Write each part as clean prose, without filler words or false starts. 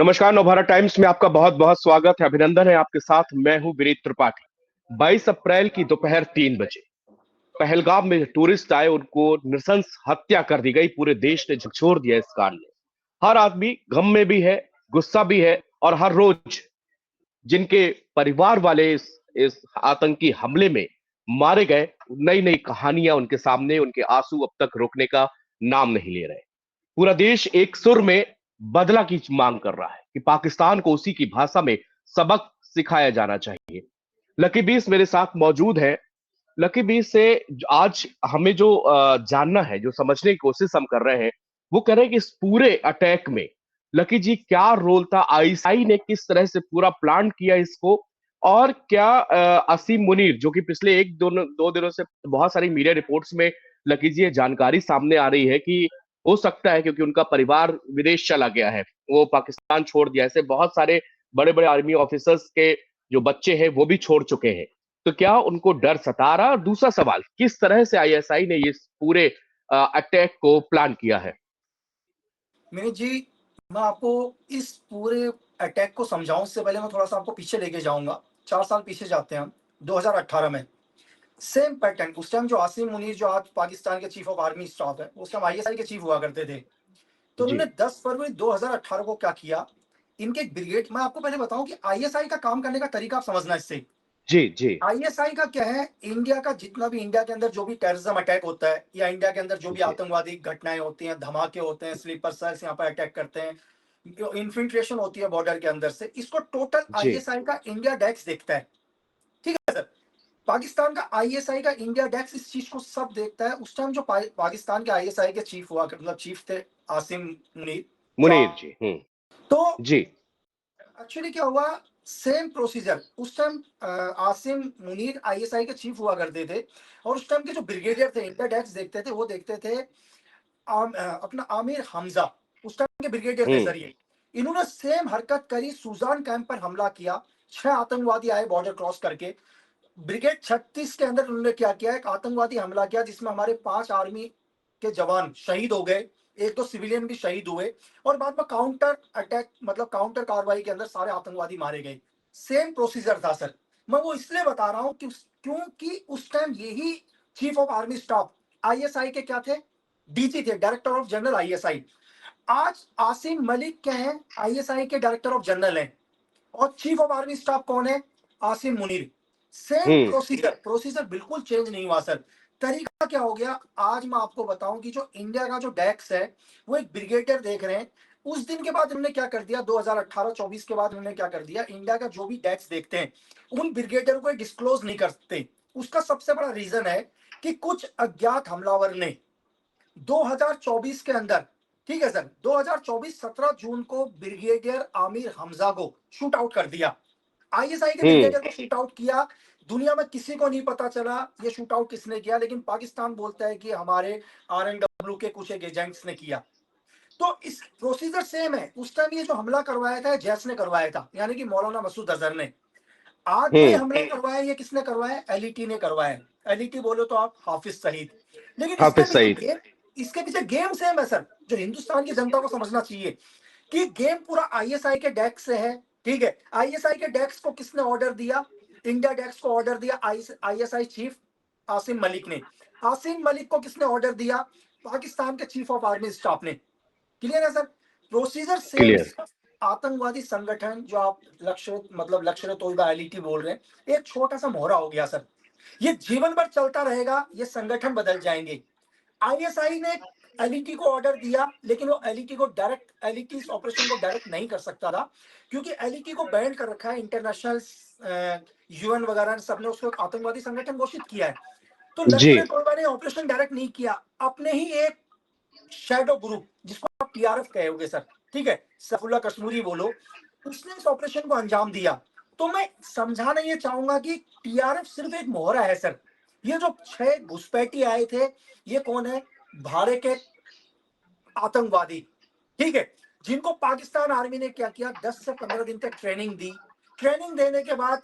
नमस्कार। नवभारत टाइम्स में आपका बहुत बहुत स्वागत है, अभिनंदन है। आपके साथ मैं हूं विनीत त्रिपाठी। 22 अप्रैल की दोपहर 3 बजे पहलगाम में टूरिस्ट आए, उनको नृशंस हत्या कर दी गई। पूरे देश ने झकझोर दिया इस कांड ने। हर आदमी गम में भी है, गुस्सा भी है, और हर रोज जिनके परिवार वाले इस आतंकी हमले में मारे गए, नई नई कहानियां उनके सामने, उनके आंसू अब तक रुकने का नाम नहीं ले रहे। पूरा देश एक सुर में बदला की मांग कर रहा है कि पाकिस्तान को उसी की भाषा में सबक सिखाया जाना चाहिए। लकी बीस मेरे साथ मौजूद है। लकी बीस से आज हमें जो जानना है, जो समझने की कोशिश हम कर रहे हैं, वो कह रहे हैं कि इस पूरे अटैक में लकी जी क्या रोल था, आईएसआई ने किस तरह से पूरा प्लान किया इसको, और क्या असीम मुनीर, जो कि पिछले एक दो दिनों से बहुत सारी मीडिया रिपोर्ट्स में लकी जी ये जानकारी सामने आ रही है कि हो सकता है क्योंकि उनका परिवार विदेश चला गया है, वो पाकिस्तान छोड़ दिया। ऐसे बहुत सारे बड़े बड़े आर्मी ऑफिसर्स के जो बच्चे हैं वो भी छोड़ चुके हैं। तो क्या उनको डर सता रहा? और दूसरा सवाल, किस तरह से आईएसआई ने इस पूरे अटैक को प्लान किया है? मिनी जी, मैं आपको इस पूरे अटैक को समझाऊं उससे पहले मैं थोड़ा सा आपको पीछे लेके जाऊंगा। 4 साल पीछे जाते हैं हम। 2018 में सेम पैटर्न। उस टाइम जो आसिम मुनीर, जो आज पाकिस्तान के चीफ ऑफ आर्मी स्टाफ है, उस टाइम आईएसआई के चीफ हुआ करते थे। तो जी उन्होंने 10 फरवरी 2018 को क्या किया, इनके एक ब्रिगेड, मैं आपको पहले बताऊं कि आईएसआई का काम करने का तरीका आप समझना इससे। जी जी आईएसआई का क्या है, इंडिया का जितना भी, इंडिया के अंदर जो भी टेररिज्म अटैक होता है या इंडिया के अंदर जो भी जी आतंकवादी घटनाएं होती हैं, धमाके होते हैं, स्लीपर सेल्स यहाँ पर अटैक करते हैं, इन्फिल्ट्रेशन होती है बॉर्डर के अंदर से, इसको टोटल जी आईएसआई का इंडिया डेस्क देखता है। ठीक है सर। पाकिस्तान का आईएसआई का इंडिया डेस्क इस चीज को सब देखता है। उस टाइम जो पाकिस्तान के आईएसआई के चीफ हुआ, मतलब चीफ थे आसिम मुनीर, जो मुनीर जी। तो जी एक्चुअली क्या हुआ, सेम प्रोसीजर उस टाइम। आसिम मुनीर आईएसआई के चीफ हुआ करते थे, और उस टाइम के जो ब्रिगेडियर थे, इंडिया डेस्क देखते थे, वो देखते थे अपना आमिर हमजा, उस टाइम के ब्रिगेडियर थे हम्म सर ये। इन्होंने सेम हरकत करी, सुजान कैंप पर हमला किया। 6 आतंकवादी आए बॉर्डर क्रॉस करके। ब्रिगेड 36 के अंदर उन्होंने क्या किया, एक आतंकवादी हमला किया जिसमें हमारे 5 आर्मी के जवान शहीद हो गए, एक दो सिविलियन भी शहीद हुए, और बाद में काउंटर अटैक, मतलब काउंटर कार्रवाई के अंदर सारे आतंकवादी मारे गए। सेम प्रोसीजर था सर। मैं वो इसलिए बता रहा हूं कि क्योंकि उस टाइम यही chief of army staff ISI के क्या थे, डीजी थे, डायरेक्टर ऑफ जनरल आईएसआई। आज आसिम मलिक क्या है, आईएसआई के डायरेक्टर ऑफ जनरल हैं, और चीफ ऑफ आर्मी स्टाफ कौन है, आसिम मुनीर। सेम हम्म प्रोसीजर, प्रोसीजर बिल्कुल चेंज नहीं हुआ सर। तरीका क्या हो गया, आज मैं आपको बताऊं कि जो इंडिया का जो डेस्क है, वो एक ब्रिगेडियर देख रहे हैं। उस दिन के बाद उन्होंने क्या कर दिया, 2018-24 के बाद उन्होंने क्या कर दिया, इंडिया का जो भी डेस्क देखते हैं उन ब्रिगेडियर को डिस्क्लोज नहीं करते। उसका सबसे बड़ा रीजन है कि कुछ अज्ञात हमलावर ने 2024 के अंदर, ठीक है सर, 2024 17 जून को ब्रिगेडियर आमिर हमजा को शूट आउट कर दिया। आईएसआई के हम्म ब्रिगेडियर को शूट आउट किया। दुनिया में किसी को नहीं पता चला ये शूट आउट किसने किया, लेकिन पाकिस्तान बोलता है कि हमारे आरएनडब्ल्यू के कुछ एक एजेंट्स ने किया। तो इस प्रोसीजर सेम है। उस टाइम ये जो हमला करवाया था जैस ने करवाया था, यानी कि मौलाना मसूद अजहर ने। आज जो ये हम्म हमला करवाया, ये किसने करवाया, एलईटी ने करवाया। एलईटी बोलो तो आप हाफिज सईद। लेकिन हाफिज सईद। इसके पीछे गेम सेम है सर, जो हिंदुस्तान की जनता को समझना चाहिए कि गेम पूरा आईएसआई के डेस्क से है। ठीक है, आईएसआई के डेस्क को किसने ऑर्डर दिया, इंडिया डेस्क को ऑर्डर दिया आईएसआई चीफ आसिम मलिक ने। आसिम मलिक को किसने ऑर्डर दिया, पाकिस्तान के चीफ ऑफ आर्मी स्टाफ ने। क्लियर है सर, प्रोसीजर सेम। क्लियर। आतंकवादी संगठन जो आप लश्कर, मतलब लश्कर तोयबा एलईटी बोल रहे हैं, एक छोटा सा मोहरा हो गया सर। ये जीवन भर चलता रहेगा, ये संगठन बदल जाएंगे। आईएसआई ने एलईटी को ऑर्डर दिया, लेकिन वो एलईटी को डायरेक्ट, एलईटी इस ऑपरेशन को डायरेक्ट नहीं कर सकता था, क्योंकि एलईटी को बैन कर रखा है इंटरनेशनल, यूएन वगैरह सबने उसको एक आतंकवादी संगठन घोषित किया है। तो जी लश्कर तोयबा ने ऑपरेशन डायरेक्ट नहीं किया, अपने ही एक शैडो ग्रुप, जिसको आप पीआरएफ कहोगे सर, ठीक है, सफुल्ला कश्मीरी बोलो, उसने इस ऑपरेशन को अंजाम दिया। तो मैं समझाना ये चाहूंगा कि टीआरएफ सिर्फ एक मोहरा है सर। ये जो 6 घुसपैठी आए थे, ये कौन है, भारत के आतंकवादी, ठीक है, जिनको पाकिस्तान आर्मी ने क्या किया, 10 से 15 दिन तक ट्रेनिंग दी। ट्रेनिंग देने के बाद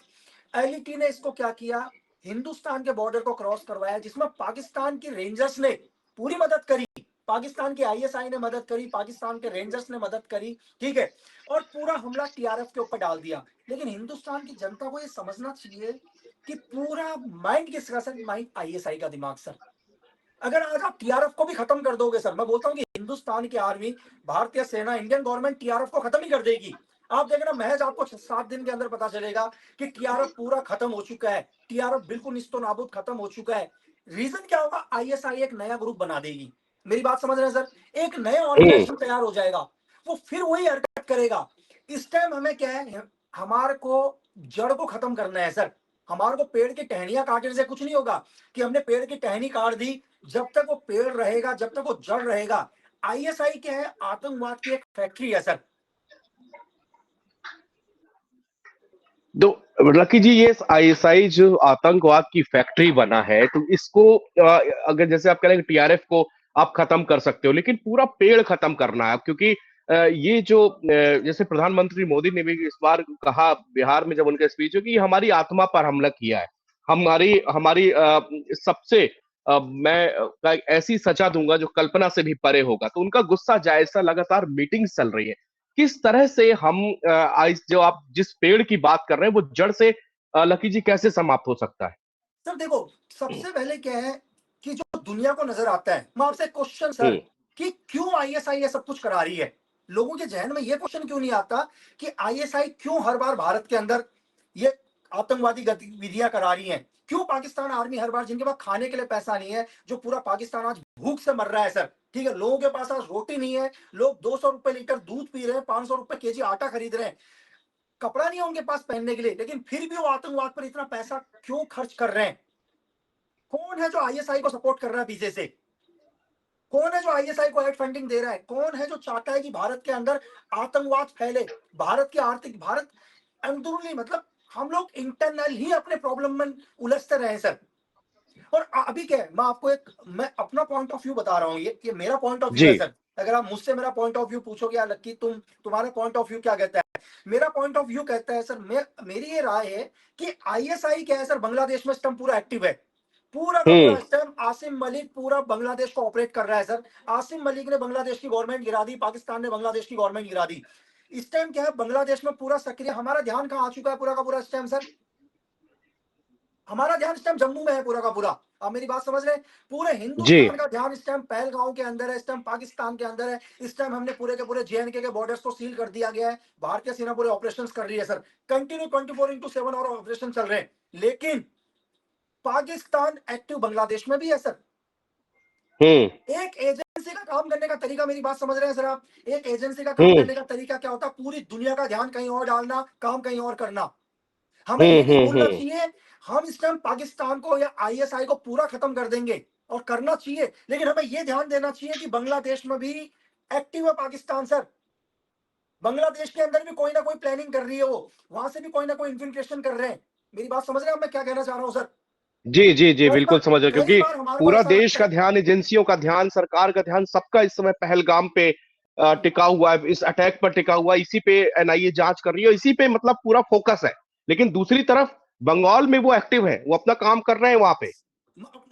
एलईटी ने इसको क्या किया, हिंदुस्तान के बॉर्डर को क्रॉस करवाया, जिसमें पाकिस्तान की रेंजर्स ने पूरी मदद करी। पाकिस्तान के आईएसआई ने मदद करी, पाकिस्तान के रेंजर्स ने मदद करी, ठीक है, और पूरा हमला टीआरएफ के ऊपर डाल दिया। लेकिन हिंदुस्तान की जनता को ये समझना चाहिए कि पूरा माइंड किसका सर? माइंड आईएसआई का दिमाग सर। अगर आज आप टीआरएफ को भी खत्म कर दोगे सर, मैं बोलता हूं कि हिंदुस्तान की आर्मी, भारतीय सेना, इंडियन गवर्नमेंट टीआरएफ को खत्म ही कर देगी। आप देखना, महज आपको 7 दिन के अंदर पता चलेगा कि टीआरएफ पूरा खत्म हो चुका है, टीआरएफ बिल्कुल निस्तो नाबूद खत्म हो चुका है। रीजन क्या होगा? आईएसआई एक नया ग्रुप बना देगी। मेरी बात समझ रहे हैं सर? एक नया ऑर्गेनाइजेशन तैयार हो जाएगा, वो फिर वही हरकत करेगा। इस टाइम हमें क्या है, हमारे को जड़ को खत्म करना है सर। हमारे को पेड़ की टहनियां काटने से कुछ नहीं होगा कि हमने पेड़ की टहनी काट दी। जब तक वो पेड़ रहेगा, जब तक वो जड़ रहेगा। आईएसआई क्या है? आतंकवाद की एक फैक्ट्री है सर। तो लकी जी, ये आईएसआई जो आतंकवाद की फैक्ट्री बना है, तो इसको अगर जैसे आप कह रहे हैं टीआरएफ को आप खत्म कर सकते हो, लेकिन पूरा पेड़ खत्म करना है, क्योंकि ये जो जैसे प्रधानमंत्री मोदी ने भी इस बार कहा बिहार में जब उनका स्पीच हो कि हमारी आत्मा पर हमला किया है, हमारी हमारी सबसे मैं ऐसी सजा दूंगा जो कल्पना से भी परे होगा। तो उनका गुस्सा जायजा, लगातार मीटिंग चल रही है। किस तरह से हम आज जो आप जिस पेड़ की बात कर रहे हैं वो जड़ से लकी जी कैसे समाप्त हो सकता है? सर देखो, सबसे पहले क्या है कि जो दुनिया को नजर आता है, मैं आपसे क्वेश्चन सर, हम्म। कि क्यों आईएसआई ये सब कुछ करा रही है? लोगों के जहन में ये क्वेश्चन क्यों नहीं आता कि आईएसआई क्यों हर बार भारत के अंदर ये आतंकवादी गतिविधियां करा रही है? क्यों पाकिस्तान आर्मी हर बार, जिनके पास खाने के लिए पैसा नहीं है, जो पूरा पाकिस्तान आज भूख से मर रहा है सर, ठीक है, लोगों के पास आज रोटी नहीं है, लोग 200 रुपए लीटर दूध पी रहे हैं, 500 रुपए केजी आटा खरीद रहे हैं, कपड़ा नहीं है उनके पास पहनने के लिए, लेकिन फिर भी वो आतंकवाद पर इतना पैसा क्यों खर्च कर रहे हैं? कौन है जो आईएसआई को सपोर्ट कर रहा है पीछे से? कौन है जो आईएसआई को एड फंडिंग दे रहा है? कौन है जो चाहता है कि भारत के अंदर आतंकवाद फैले? भारत की आर्थिक, भारत अंदरूनी, मतलब हम लोग इंटरनल ही अपने प्रॉब्लम में उलझते रहे सर। और अभी क्या है, मैं अपना पॉइंट ऑफ व्यू बता रहा हूँ, ये मेरा पॉइंट ऑफ व्यू जी। है सर। अगर आप मुझसे मेरा पॉइंट ऑफ व्यू पूछोगे, या लक्की तुम्हारा पॉइंट ऑफ व्यू क्या कहता है, मेरा पॉइंट ऑफ व्यू कहता है सर, मेरी ये राय है कि आईएसआई क्या है सर, बांग्लादेश में इस टाइम पूरा एक्टिव है। पूरा का पूरा हम्म। इस टाइम आसिम मलिक पूरा बांग्लादेश को ऑपरेट कर रहा है सर। आसिम मलिक ने बांग्लादेश की गवर्नमेंट गिरा दी, पाकिस्तान ने बांग्लादेश की गवर्नमेंट गिरा दी। इस टाइम क्या है, बांग्लादेश में पूरा सक्रिय, हमारा ध्यान कहाँ आ चुका है पूरा का पूरा इस टाइम सर? हमारा ध्यान इस टाइम जम्मू में है पूरा का पूरा। आप मेरी बात समझ रहे हैं? पूरे जी। हिंदुस्तान का ध्यान इस टाइम पहलगांव के अंदर है, इस टाइम पाकिस्तान के अंदर है। इस टाइम हमने पूरे के पूरे जेएनके के बॉर्डर्स को सील कर दिया गया है। भारतीय सेना पूरे ऑपरेशंस कर रही है सर, कंटिन्यू 24x7 और ऑपरेशन चल रहे हैं। लेकिन पाकिस्तान एक्टिव बांग्लादेश में भी है सर। हम्म। एक एजेंसी का काम करने का तरीका, मेरी बात समझ रहे हैं सर आप? एक एजेंसी का काम हम्म। करने का तरीका क्या होता है? पूरी दुनिया का ध्यान कहीं और डालना, काम कहीं और करना। हमें ये नहीं भूलना हम्म। चाहिए हम इस टाइम पाकिस्तान को या आईएसआई को पूरा खत्म कर देंगे, और करना चाहिए, लेकिन हमें ये ध्यान देना चाहिए कि बांग्लादेश में भी एक्टिव है पाकिस्तान सर। बांग्लादेश के अंदर भी कोई ना कोई प्लानिंग कर रही है, वो वहां से भी कोई ना कोई इन्फिल्ट्रेशन कर रहे हैं। मेरी बात समझ रहे हैं मैं क्या कहना चाह रहा हूं सर? जी जी जी, कई बिल्कुल बार समझ रहे, कई क्योंकि बार हमारे को पूरा ऐसा देश लगता का है। ध्यान, एजेंसियों का ध्यान, सरकार का ध्यान, सबका इस समय पहलगाम पे टिका हुआ है, इस अटैक पर टिका हुआ है। इसी पे एनआईए जांच कर रही है, इसी पे मतलब पूरा फोकस है। लेकिन दूसरी तरफ बंगाल में वो एक्टिव है, वो अपना काम कर रहे हैं वहां पे।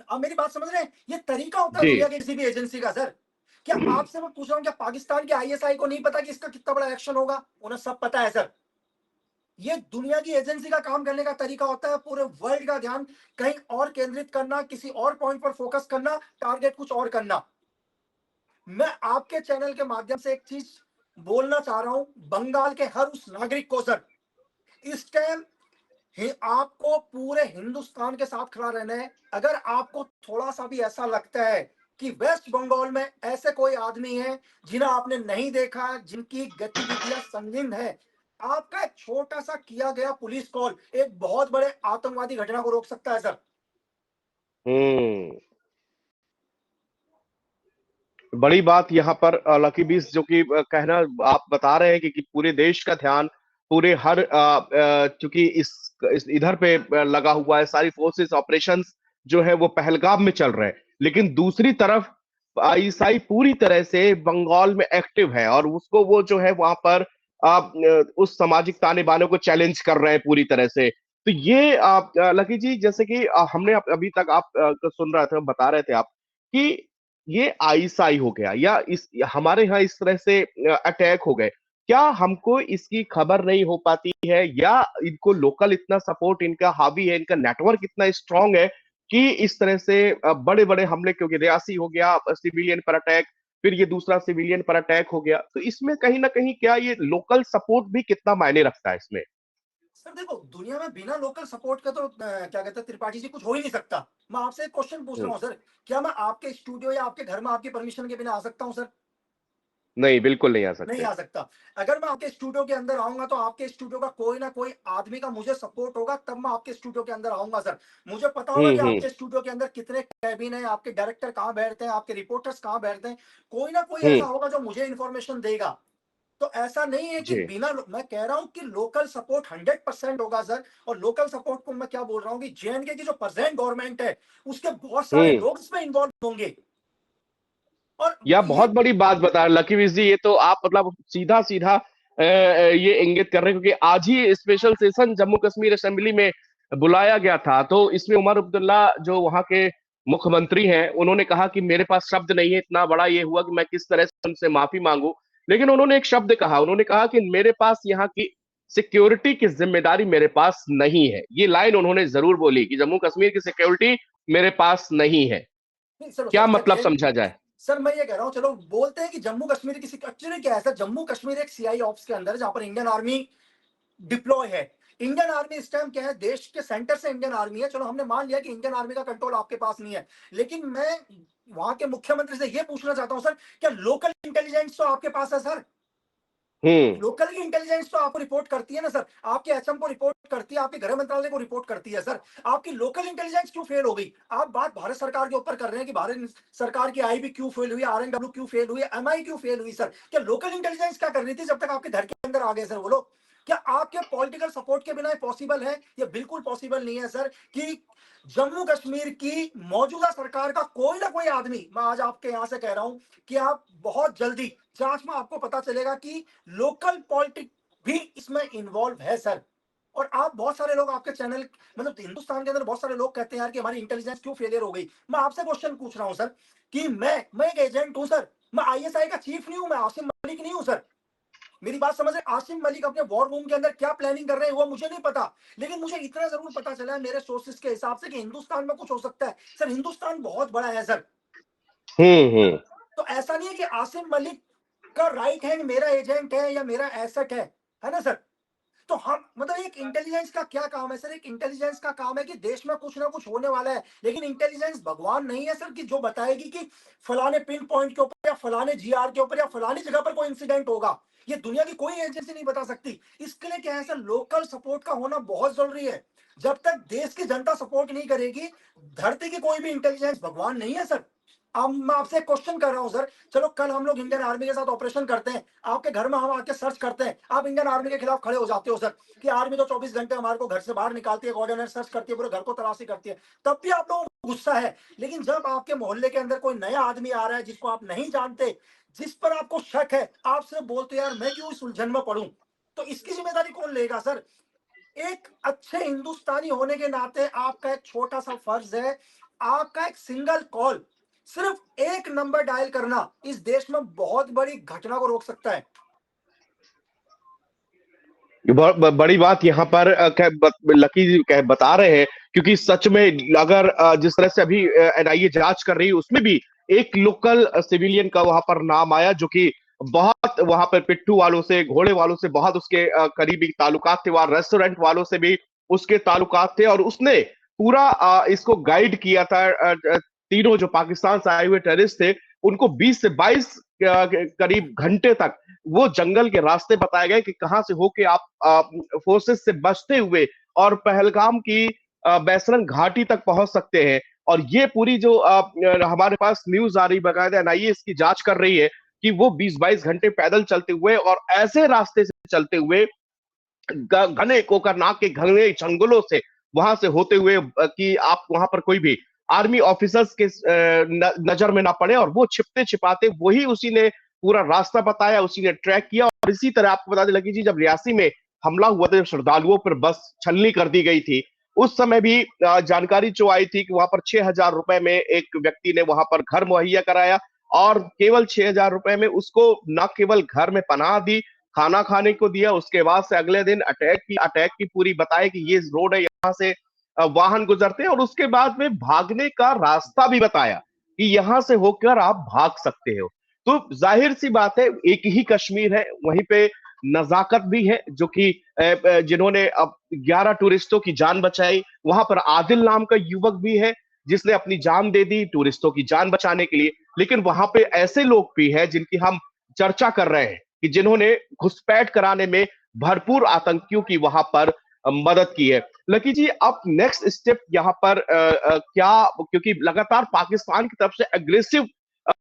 अब मेरी बात समझ रहे हैं? ये तरीका होता है जी। दुनिया की किसी भी एजेंसी का सर। क्या आपसे मैं पूछ रहा हूँ, क्या पाकिस्तान के आईएसआई को नहीं पता कि इसका कितना बड़ा एक्शन होगा? उन्हें सब पता है सर। ये दुनिया की एजेंसी का काम करने का तरीका होता है, पूरे वर्ल्ड का ध्यान कहीं और केंद्रित करना, किसी और पॉइंट पर फोकस करना, टारगेट कुछ और करना। मैं आपके चैनल के माध्यम से एक चीज बोलना चाह रहा हूं बंगाल के हर उस नागरिक को सर, इस टाइम आपको पूरे हिंदुस्तान के साथ खड़ा रहना है। अगर आपको थोड़ा सा भी ऐसा लगता है कि वेस्ट बंगाल में ऐसे कोई आदमी है जिन्हें आपने नहीं देखा, जिनकी गतिविधियां संगीन है, आपका एक छोटा सा किया गया पुलिस कॉल एक बहुत बड़े आतंकवादी घटना को रोक सकता है सर। हम्म। बड़ी बात यहाँ पर लकी बीस, जो कि कहना आप बता रहे हैं कि पूरे देश का ध्यान, पूरे हर चूंकि इस इधर पे लगा हुआ है, सारी फोर्सेस ऑपरेशंस जो है वो पहलगाम में चल रहे हैं। लेकिन दूसरी तरफ आईएसआई पूरी तरह से बंगाल में एक्टिव है, और उसको वो जो है वहां पर उस सामाजिक ताने बाने को चैलेंज कर रहे हैं पूरी तरह से। तो ये लकी जी, जैसे कि हमने अभी तक आप सुन रहे थे, बता रहे थे आप कि ये आईएसआई हो गया या इस हमारे यहाँ इस तरह से अटैक हो गए, क्या हमको इसकी खबर नहीं हो पाती है, या इनको लोकल इतना सपोर्ट इनका हावी है, इनका नेटवर्क इतना स्ट्रांग है कि इस तरह से बड़े बड़े हमले, क्योंकि रियासी हो गया सिविलियन पर अटैक, फिर ये दूसरा सिविलियन पर अटैक हो गया, तो इसमें कहीं ना कहीं क्या ये लोकल सपोर्ट भी कितना मायने रखता है इसमें? सर देखो, दुनिया में बिना लोकल सपोर्ट का तो क्या कहते हैं, त्रिपाठी जी, कुछ हो ही नहीं सकता। मैं आपसे एक क्वेश्चन पूछ रहा हम्म। हूँ सर, क्या मैं आपके स्टूडियो या आपके घर में आपकी परमिशन के बिना आ सकता हूँ सर? नहीं, बिल्कुल नहीं आ नहीं सकते। आ सकता। अगर मैं आपके स्टूडियो के अंदर आऊंगा तो आपके स्टूडियो का कोई ना कोई आदमी का मुझे सपोर्ट होगा, तब मैं आपके स्टूडियो के अंदर आऊंगा सर। मुझे पता होगा कि हम्म। आपके स्टूडियो के अंदर कितने कैबिन है, आपके डायरेक्टर कहाँ बैठते हैं, आपके रिपोर्टर्स कहाँ बैठते हैं। कोई ना कोई ऐसा हम्म। होगा जो मुझे इंफॉर्मेशन देगा। तो ऐसा नहीं है कि जी। मैं कह रहा हूं कि लोकल सपोर्ट 100% होगा सर। और लोकल सपोर्ट को मैं क्या बोल रहा हूं कि जेएनके की जो प्रेजेंट गवर्नमेंट है, उसके बहुत सारे हम्म। लोग इसमें इन्वॉल्व होंगे। और यह ये बहुत बड़ी बात बता रहे लकी जी, ये तो आप मतलब सीधा सीधा ये इंगित कर रहे हैं, क्योंकि आज ही special session Jammu Kashmir assembly में बुलाया गया था, तो इसमें उमर अब्दुल्ला जो वहां के मुख्यमंत्री हैं, उन्होंने कहा कि मेरे पास शब्द नहीं है, इतना बड़ा ये हुआ कि मैं किस तरह से उनसे माफी मांगू। लेकिन उन्होंने एक शब्द कहा, उन्होंने कहा कि मेरे पास यहाँ की सिक्योरिटी की जिम्मेदारी मेरे पास नहीं है। ये लाइन उन्होंने जरूर बोली कि जम्मू कश्मीर की सिक्योरिटी मेरे पास नहीं है। नहीं सर, क्या सर क्या मतलब जेन समझा जाए? सर मैं ये कह रहा हूँ, चलो बोलते हैं कि जम्मू कश्मीर की एक्चुअली क्या है सर, जम्मू कश्मीर एक सीआई ऑप्स के अंदर है, जहां पर इंडियन आर्मी डिप्लॉय है। इंडियन आर्मी इस टाइम क्या है, देश के सेंटर से इंडियन आर्मी है। चलो हमने मान लिया कि इंडियन आर्मी का कंट्रोल आपके पास नहीं है, लेकिन मैं वहां के मुख्यमंत्री से यह पूछना चाहता हूं सर, क्या लोकल इंटेलिजेंस तो आपके पास है सर? हम्म। लोकल की इंटेलिजेंस तो आपको रिपोर्ट करती है ना सर, आपके एचएम को रिपोर्ट करती है, आपके गृह मंत्रालय को रिपोर्ट करती है सर। आपकी लोकल इंटेलिजेंस क्यों फेल हो गई? आप बात भारत सरकार के ऊपर कर रहे हैं कि भारत सरकार की आईबी क्यों फेल हुई, आरएनडब्ल्यू क्यों फेल हुई, एमआई क्यों फेल हुई सर? क्या लोकल इंटेलिजेंस क्या कर रही थी जब तक आपके घर के अंदर आ गए सर वो लोग? क्या आपके पॉलिटिकल सपोर्ट के बिना पॉसिबल है? ये बिल्कुल पॉसिबल नहीं है सर कि जम्मू कश्मीर की मौजूदा सरकार का कोई ना कोई आदमी, मैं आज आपके यहां से कह रहा हूं कि आप बहुत जल्दी जांच में आपको पता चलेगा कि लोकल पॉलिटिक्स भी इसमें इन्वॉल्व है सर। और आप बहुत सारे लोग आपके चैनल, मतलब हिंदुस्तान के अंदर बहुत सारे लोग कहते हैं यार कि हमारी इंटेलिजेंस क्यों फेलियर हो गई। मैं आपसे क्वेश्चन पूछ रहा हूं सर कि मैं एक एजेंट हूं सर, मैं आईएसआई का चीफ नहीं हूं, मैं आसिम मलिक नहीं हूं सर। मेरी बात समझ रहे? आसिम मलिक अपने वॉर रूम के अंदर क्या प्लानिंग कर रहे हैं वो मुझे नहीं पता, लेकिन मुझे इतना जरूर पता चला है मेरे सोर्सेज के हिसाब से कि हिंदुस्तान में कुछ हो सकता है सर। हिंदुस्तान बहुत बड़ा है सर। हम्म। तो ऐसा नहीं है कि आसिम मलिक का राइट हैंड मेरा एजेंट है या मेरा एसेट है ना सर? तो हम मतलब एक इंटेलिजेंस का क्या काम है सर? एक इंटेलिजेंस का काम है कि देश में कुछ ना कुछ होने वाला है, लेकिन इंटेलिजेंस भगवान नहीं है सर कि जो बताएगी कि फलाने पिन पॉइंट के ऊपर या फलाने जीआर के ऊपर या फलानी जगह पर कोई इंसिडेंट होगा। ये दुनिया की कोई एजेंसी नहीं बता सकती। इसके लिए क्या है सर, लोकल सपोर्ट का होना बहुत जरूरी है। जब तक देश की जनता सपोर्ट नहीं करेगी, धरती की कोई भी इंटेलिजेंस भगवान नहीं है सर। अब मैं आपसे क्वेश्चन कर रहा हूं सर, चलो कल हम लोग इंडियन आर्मी के साथ ऑपरेशन करते हैं, आपके घर में हम आके सर्च करते हैं, आप इंडियन आर्मी के खिलाफ खड़े हो जाते हो सर कि आर्मी तो 24 घंटे हमारे को घर से बाहर निकालती है, ऑर्डिनर सर्च करती है, पूरे घर को तलाशी करती है, तब भी आप लोगों को गुस्सा है। लेकिन जब आपके मोहल्ले के अंदर कोई नया आदमी आ रहा है जिसको आप नहीं जानते, जिस पर आपको शक है, आप सिर्फ बोलते यार मैं क्यों इस उलझन में पड़ूं, तो इसकी जिम्मेदारी कौन लेगा सर? एक अच्छे हिंदुस्तानी होने के नाते आपका एक छोटा सा फर्ज है, आपका एक सिंगल कॉल, सिर्फ एक नंबर डायल करना इस देश में बहुत बड़ी घटना को रोक सकता है। ये बहुत बड़ी बात यहाँ पर लकी जी बता रहे हैं, क्योंकि सच में अगर जिस तरह से अभी एनआईए जांच कर रही है, उसमें भी एक लोकल सिविलियन का वहां पर नाम आया, जो कि बहुत वहां पर पिट्ठू वालों से, घोड़े वालों से बहुत उसके करीबी ताल्लुकात थे, वहां रेस्टोरेंट वालों से भी उसके ताल्लुकात थे, और उसने पूरा इसको गाइड किया था। तीनों जो पाकिस्तान से आए हुए टेररिस्ट थे, उनको 20 से 22 करीब घंटे तक वो जंगल के रास्ते बताए गए कि कहां से होके आप फोर्सेस से बचते हुए और पहलगाम की बैसरन घाटी तक पहुंच सकते हैं। और ये पूरी जो हमारे पास न्यूज आ रही, बाकायदा एनआईए इसकी जांच कर रही है कि वो 20-22 घंटे पैदल चलते हुए और ऐसे रास्ते से चलते हुए, घने कोकरनाग के घने जंगलों से, वहां से होते हुए कि आप वहां पर कोई भी आर्मी ऑफिसर्स के नजर में ना पड़े, और वो छिपते छिपाते वही उसी ने पूरा रास्ता बताया, उसी ने ट्रैक किया। और इसी तरह आपको बता दें लगी जी, जब रियासी में हमला हुआ था, जब श्रद्धालुओं पर बस छलनी कर दी गई थी, उस समय भी जानकारी जो आई थी कि वहां पर 6,000 रुपए में एक व्यक्ति ने वहां पर घर मुहैया कराया, और केवल 6,000 रुपए में उसको न केवल घर में पनाह दी, खाना खाने को दिया, उसके बाद से अगले दिन अटैक की पूरी बताए कि ये रोड है, यहाँ से वाहन गुजरते हैं, और उसके बाद में भागने का रास्ता भी बताया कि यहां से होकर आप भाग सकते हो। तो जाहिर सी बात है, एक ही कश्मीर है, वहीं पे नजाकत भी है, जो कि जिन्होंने अब 11 टूरिस्टों की जान बचाई। वहां पर आदिल नाम का युवक भी है, जिसने अपनी जान दे दी टूरिस्टों की जान बचाने के लिए। लेकिन वहां पे ऐसे लोग भी हैं जिनकी हम चर्चा कर रहे हैं, कि जिन्होंने घुसपैठ कराने में भरपूर आतंकियों की वहां पर मदद की है। लकी जी, अब नेक्स्ट स्टेप यहाँ पर क्या, क्योंकि लगातार पाकिस्तान की तरफ से एग्रेसिव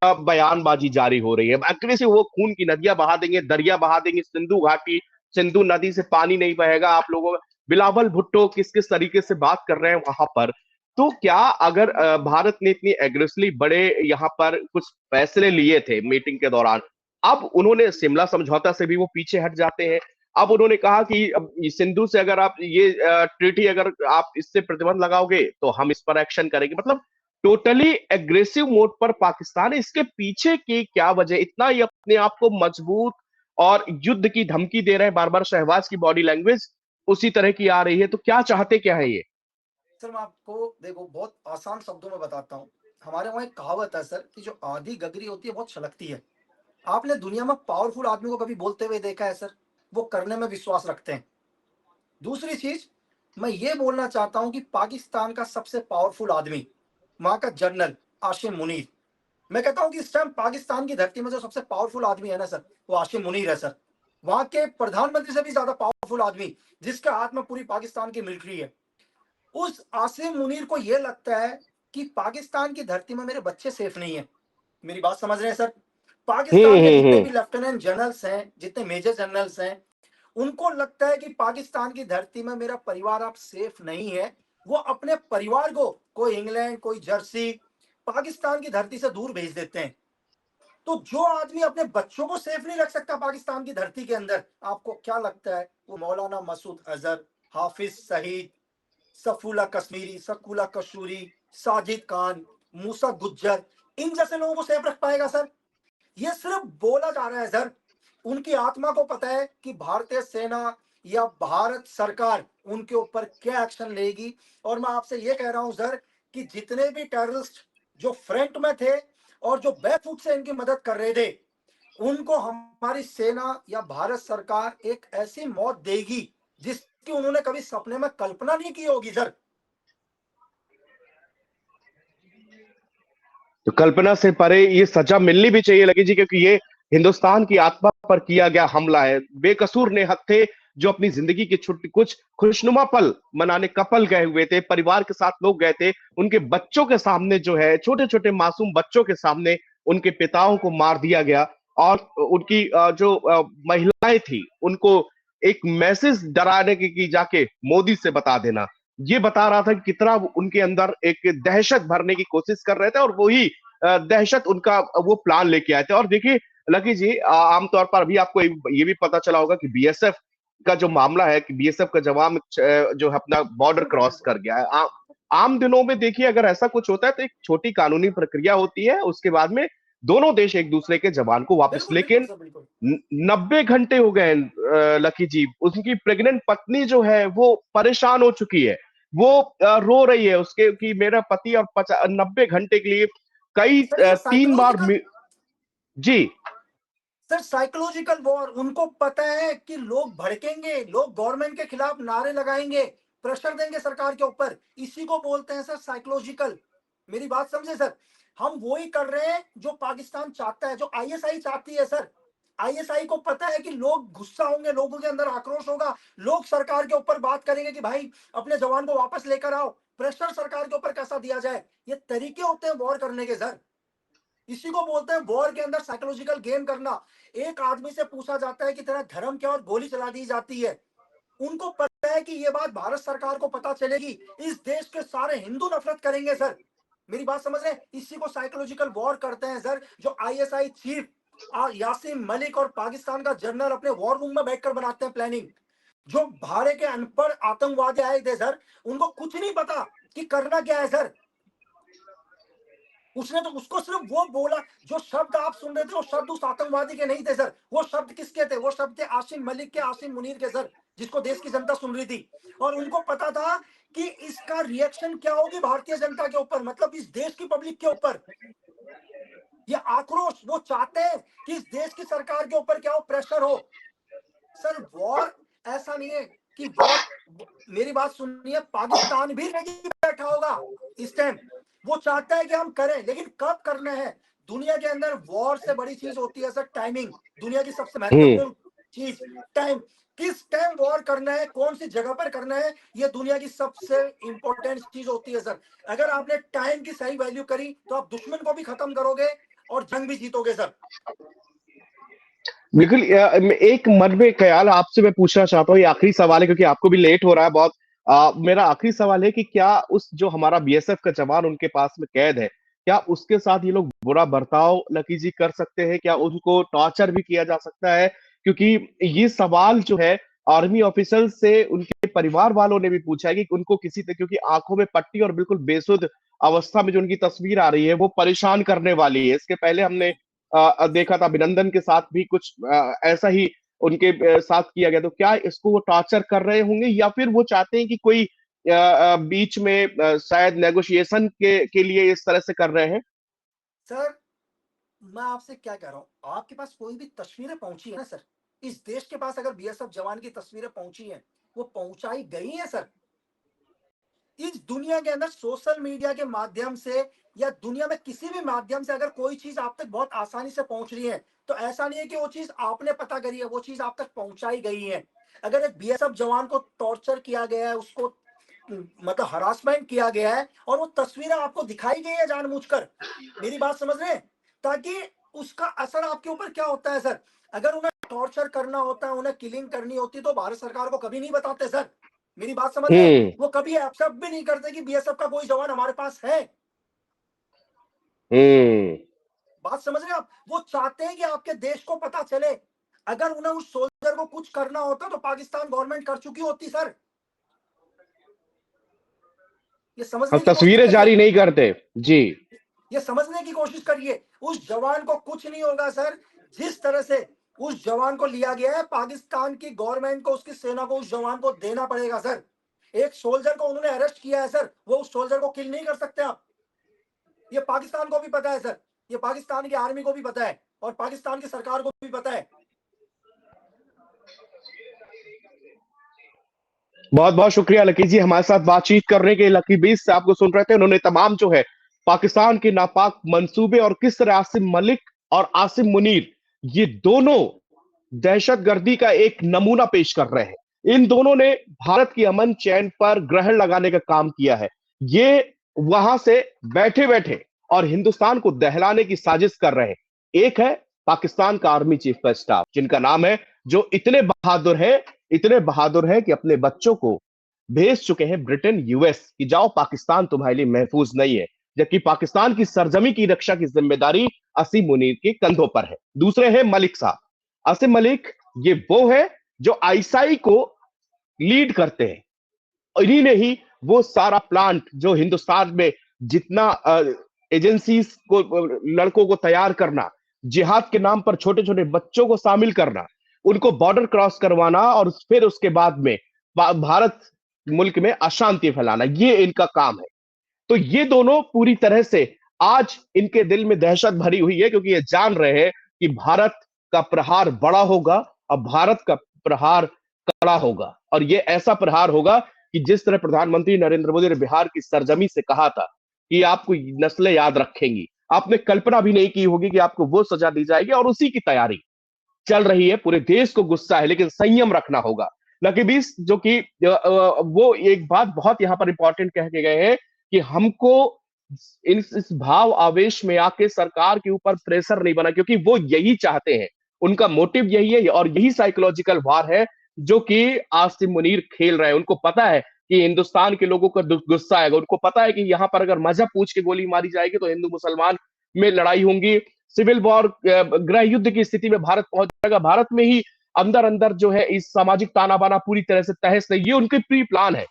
बयानबाजी जारी हो रही है, एग्रेसिव, वो खून की नदियां बहा देंगे, दरिया बहा देंगे, सिंधु घाटी, सिंधु नदी से पानी नहीं बहेगा आप लोगों, बिलावल भुट्टो किस किस तरीके से बात कर रहे हैं वहां पर। तो क्या अगर भारत ने इतनी एग्रेसिवली बड़े यहाँ पर कुछ फैसले लिए थे मीटिंग के दौरान, अब उन्होंने शिमला समझौता से भी वो पीछे हट जाते हैं। अब उन्होंने कहा कि अब सिंधु से अगर आप ये ट्रीटी, अगर आप इससे प्रतिबंध लगाओगे तो हम इस पर एक्शन करेंगे। मतलब टोटली एग्रेसिव मोड पर पाकिस्तान है। इसके पीछे की क्या वजह, इतना ही अपने आप को मजबूत और युद्ध की धमकी दे रहे हैं बार बार, शहबाज की बॉडी लैंग्वेज उसी तरह की आ रही है, तो क्या चाहते क्या है ये? सर मैं आपको देखो बहुत आसान शब्दों में बताता हूँ। हमारे वहाँ एक कहावत है सर कि जो आधी गगरी होती है बहुत छलकती है। आपने दुनिया में पावरफुल आदमी को कभी बोलते हुए देखा है सर? वो करने में विश्वास रखते हैं। दूसरी चीज, मैं ये बोलना चाहता हूं कि पाकिस्तान का सबसे पावरफुल आदमी, वहां का जनरल आशिम मुनीर, मैं कहता हूं कि इस टाइम पाकिस्तान की धरती में जो सबसे पावरफुल आदमी है ना सर, वो आशिम मुनीर है सर। वहां के प्रधानमंत्री से भी ज्यादा पावरफुल आदमी, जिसके हाथ में पूरी पाकिस्तान की मिलिट्री है। उस आसिम मुनीर को यह लगता है कि पाकिस्तान की धरती में मेरे बच्चे सेफ नहीं है। मेरी बात समझ रहे हैं सर? पाकिस्तान के जितने हम्म। भी लेफ्टिनेंट जनरल्स हैं, जितने मेजर जनरल्स हैं, उनको लगता है कि पाकिस्तान की धरती में मेरा परिवार आप सेफ नहीं है। वो अपने परिवार को, कोई इंग्लैंड, कोई जर्सी, पाकिस्तान की धरती से दूर भेज देते हैं। तो जो आदमी अपने बच्चों को सेफ नहीं रख सकता पाकिस्तान की धरती के अंदर, आपको क्या लगता है वो मौलाना मसूद अजहर, हाफिज सईद, सफूला कश्मीरी, सकुला कशूरी, साजिद खान, मूसा गुज्जर, इन जैसे लोगों को सेफ रख पाएगा सर? ये सिर्फ बोला जा रहा है सर। उनकी आत्मा को पता है कि भारतीय सेना या भारत सरकार उनके ऊपर क्या एक्शन लेगी। और मैं आपसे ये कह रहा हूं सर कि जितने भी टेररिस्ट जो फ्रंट में थे और जो बैकफुट से इनकी मदद कर रहे थे, उनको हमारी सेना या भारत सरकार एक ऐसी मौत देगी जिसकी उन्होंने कभी सपने में कल्पना नहीं की होगी सर। तो कल्पना से परे ये सजा मिलनी भी चाहिए लगी जी, क्योंकि ये हिंदुस्तान की आत्मा पर किया गया हमला है। बेकसूर नेहक थे, जो अपनी जिंदगी के छुट्टी कुछ खुशनुमा पल मनाने कपल गए हुए थे, परिवार के साथ लोग गए थे, उनके बच्चों के सामने जो है, छोटे छोटे मासूम बच्चों के सामने उनके पिताओं को मार दिया गया। और उनकी जो महिलाएं थी, उनको एक मैसेज डराने की जाके मोदी से बता देना, ये बता रहा था कि कितना उनके अंदर एक दहशत भरने की कोशिश कर रहे थे, और वही दहशत उनका वो प्लान लेके आए थे। और देखिए लकी जी, आमतौर पर अभी आपको ये भी पता चला होगा कि बीएसएफ का जो मामला है, कि बीएसएफ का जवान जो है अपना बॉर्डर बिल्कुल क्रॉस बिल्कुल। कर गया है। आम दिनों में देखिए, अगर ऐसा कुछ होता है तो एक छोटी कानूनी प्रक्रिया होती है, उसके बाद में दोनों देश एक दूसरे के जवान को वापस। बिल्कुल बिल्कुल लेकिन सर, बिल्कुल। 90 घंटे हो गए लकी जी, उनकी प्रेग्नेंट पत्नी जो है वो परेशान हो चुकी है। वो रो रही है उसके कि मेरा पति, और 90 घंटे के लिए कई सर ये 3 बार साइकोलॉजिकल, जी। सर साइकोलॉजिकल वॉर, उनको पता है कि लोग भड़केंगे, लोग गवर्नमेंट के खिलाफ नारे लगाएंगे, प्रेशर देंगे सरकार के ऊपर, इसी को बोलते हैं सर साइकोलॉजिकल। मेरी बात समझे सर? हम वो ही कर रहे हैं जो पाकिस्तान चाहता है, जो आईएसआई चाहती है सर। आईएसआई को पता है कि लोग गुस्सा होंगे, लोगों के अंदर आक्रोश होगा, लोग सरकार के ऊपर बात करेंगे कि भाई अपने जवान को वापस लेकर आओ, प्रेशर सरकार के ऊपर कैसा दिया जाए। ये तरीके होते हैं वॉर करने के सर। इसी को बोलते हैं वॉर के अंदर साइकोलॉजिकल गेम करना। एक आदमी से पूछा जाता है कि तेरा धर्म क्या, और गोली चला दी जाती है। उनको पता है कि ये बात भारत सरकार को पता चलेगी, इस देश के सारे हिंदू नफरत करेंगे सर। मेरी बात समझ रहे हैं? इसी को साइकोलॉजिकल वॉर करते हैं सर, जो आईएसआई चीफ यासीन मलिक और पाकिस्तान का जनरल अपने वॉर रूम में बैठकर बनाते हैं प्लानिंग। जो भाड़े के अनपढ़ आतंकवादी आए थे सर, उनको कुछ नहीं पता कि करना क्या है सर। उसने तो उसको सिर्फ वो बोला, जो शब्द आप सुन रहे थे वो शब्द उस आतंकवादी के नहीं थे सर। वो शब्द किसके थे? वो शब्द थे आसिम मलिक के, आसिम मुनीर के सर, जिसको देश की जनता सुन रही थी। और उनको पता था कि इसका रिएक्शन क्या होगी भारतीय जनता के ऊपर, मतलब इस देश की पब्लिक के ऊपर। ये आक्रोश वो चाहते हैं कि इस देश की सरकार के ऊपर क्या हो, प्रेशर हो। सर वॉर ऐसा नहीं है कि वॉर, मेरी बात सुनिए, पाकिस्तान भी रेडी बैठा होगा इस टाइम। वो चाहता है कि हम करें, लेकिन कब करना है? दुनिया के अंदर वॉर से बड़ी चीज होती है सर टाइमिंग। दुनिया की सबसे हम्म। महत्वपूर्ण चीज टाइम। किस टाइम वॉर करना है, कौन सी जगह पर करना है, ये दुनिया की सबसे इंपॉर्टेंट चीज होती है सर। अगर आपने टाइम की सही वैल्यू करी तो आप दुश्मन को भी खत्म करोगे और जंग भी जीतोगे सर। बिल्कुल। एक मन में ख्याल आपसे मैं पूछना चाहता हूँ, ये आखिरी सवाल है क्योंकि आपको भी लेट हो रहा है बहुत। मेरा आखिरी सवाल है कि क्या उस जो हमारा बीएसएफ का जवान उनके पास में कैद है, क्या उसके साथ ये लोग बुरा बर्ताव लकी जी कर सकते हैं? क्या उनको टॉर्चर भी किया जा सकता है? क्योंकि ये सवाल जो है आर्मी ऑफिसर से उनके परिवार वालों ने भी पूछा है कि उनको किसी तरह, क्योंकि आंखों में पट्टी और बिल्कुल बेसुध अवस्था में जो उनकी तस्वीर आ रही है वो परेशान करने वाली है। इसके पहले हमने देखा था अभिनंदन के साथ भी कुछ ऐसा ही उनके साथ किया गया। तो क्या इसको वो टॉर्चर कर रहे होंगे या फिर वो चाहते हैं कि कोई बीच में शायद नेगोशिएशन के लिए इस तरह से कर रहे हैं? सर मैं आपसे क्या कह रहा हूं, आपके पास कोई भी तस्वीरें पहुंची है ना सर, इस देश के पास अगर बीएसएफ जवान की तस्वीरें पहुंची हैं, वो पहुंचाई गई हैं सर। इस दुनिया के अंदर सोशल मीडिया के माध्यम से या दुनिया में किसी भी माध्यम से अगर कोई चीज आप तक बहुत आसानी से पहुंच रही है, तो ऐसा नहीं है कि वो चीज आपने पता करी है, वो चीज आप तक पहुंचाई गई है। अगर एक बीएसएफ जवान को टॉर्चर किया गया है, उसको मतलब हरासमेंट किया गया है, और वो तस्वीरें आपको दिखाई गई है जानबूझकर, मेरी बात समझ रहे हैं, ताकि उसका असर आपके ऊपर क्या होता है सर। अगर उन्हें टॉर्चर करना होता है, उन्हें किलिंग करनी होती, तो भारत सरकार को कभी नहीं बताते सर। मेरी बात समझ रहे हैं? हम्म। वो कभी एक्सेप्ट भी नहीं करते कि बीएसएफ का कोई जवान हमारे पास है। हम्म। बात समझ रहे हैं आप? वो चाहते हैं कि आपके देश को पता चले। अगर उन्हें उस सोल्जर को कुछ करना होता तो पाकिस्तान गवर्नमेंट कर चुकी होती सर। ये हम समझने की कोशिश तस्वीरें करिए। जारी नहीं करते। जी। ये समझने की कोशिश करिए, उस जवान को कुछ नहीं होगा सर। जिस तरह से उस जवान को लिया गया है, पाकिस्तान की गवर्नमेंट को, उसकी सेना को उस जवान को देना पड़ेगा सर। एक सोल्जर को उन्होंने अरेस्ट किया है सर, वो उस सोल्जर को किल नहीं कर सकते आप। ये पाकिस्तान को भी पता है सर, ये पाकिस्तान की आर्मी को भी पता है, और पाकिस्तान की सरकार को भी पता है। बहुत बहुत शुक्रिया लकी जी हमारे साथ बातचीत करने के। लकी बीस से आपको सुन रहे थे, उन्होंने तमाम जो है पाकिस्तान के नापाक मंसूबे और किस तरह आसिम मलिक और आसिम मुनीर ये दोनों दहशतगर्दी का एक नमूना पेश कर रहे हैं। इन दोनों ने भारत की अमन चैन पर ग्रहण लगाने का काम किया है। ये वहां से बैठे बैठे और हिंदुस्तान को दहलाने की साजिश कर रहे हैं। एक है पाकिस्तान का आर्मी चीफ का स्टाफ, जिनका नाम है, जो इतने बहादुर है कि अपने बच्चों को भेज चुके हैं ब्रिटेन यूएस कि जाओ पाकिस्तान तुम्हारे लिए महफूज नहीं है। जबकि पाकिस्तान की सरजमी की रक्षा की जिम्मेदारी असीम मुनीर के कंधों पर है। दूसरे हैं मलिक साहब, असीम मलिक। ये वो है जो आईएसआई को लीड करते हैं। इन्हीं ने ही वो सारा प्लांट जो हिंदुस्तान में जितना एजेंसी को, लड़कों को तैयार करना, जिहाद के नाम पर छोटे छोटे बच्चों को शामिल करना, उनको बॉर्डर क्रॉस करवाना और फिर उसके बाद में भारत मुल्क में अशांति फैलाना, ये इनका काम है। तो ये दोनों पूरी तरह से आज इनके दिल में दहशत भरी हुई है, क्योंकि ये जान रहे हैं कि भारत का प्रहार बड़ा होगा और भारत का प्रहार कड़ा होगा। और ये ऐसा प्रहार होगा कि जिस तरह प्रधानमंत्री नरेंद्र मोदी ने बिहार की सरजमी से कहा था कि आपको नस्लें याद रखेंगी, आपने कल्पना भी नहीं की होगी कि आपको वो सजा दी जाएगी। और उसी की तैयारी चल रही है। पूरे देश को गुस्सा है, लेकिन संयम रखना होगा। नकी बीस जो कि वो एक बात बहुत यहां पर इंपॉर्टेंट कह के गए हैं कि हमको इस भाव आवेश में आके सरकार के ऊपर प्रेशर नहीं बना, क्योंकि वो यही चाहते हैं। उनका मोटिव यही है और यही साइकोलॉजिकल वार है जो कि आसिम मुनीर खेल रहे हैं। उनको पता है कि हिंदुस्तान के लोगों का गुस्सा आएगा। उनको पता है कि यहां पर अगर मजहब पूछ के गोली मारी जाएगी तो हिंदू मुसलमान में लड़ाई होंगी, सिविल वॉर, गृह युद्ध की स्थिति में भारत पहुंच जाएगा। भारत में ही अंदर अंदर जो है इस सामाजिक ताना बाना पूरी तरह से तहस नहीं, ये उनके प्री प्लान है।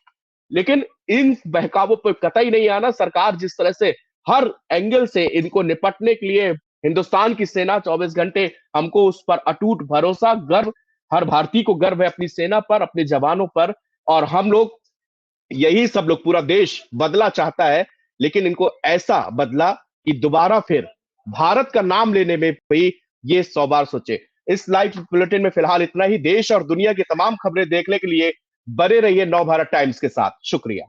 लेकिन इन बहकावों पर कतई नहीं आना। सरकार जिस तरह से हर एंगल से इनको निपटने के लिए, हिंदुस्तान की सेना 24 घंटे, हमको उस पर अटूट भरोसा, गर्व, हर भारतीय को गर्व है अपनी सेना पर, अपने जवानों पर। और हम लोग, यही सब लोग, पूरा देश बदला चाहता है, लेकिन इनको ऐसा बदला कि दोबारा फिर भारत का नाम लेने में भी ये 100 बार सोचे। इस लाइव बुलेटिन में फिलहाल इतना ही। देश और दुनिया की तमाम खबरें देखने के लिए बने रहिए नव भारत टाइम्स के साथ। शुक्रिया।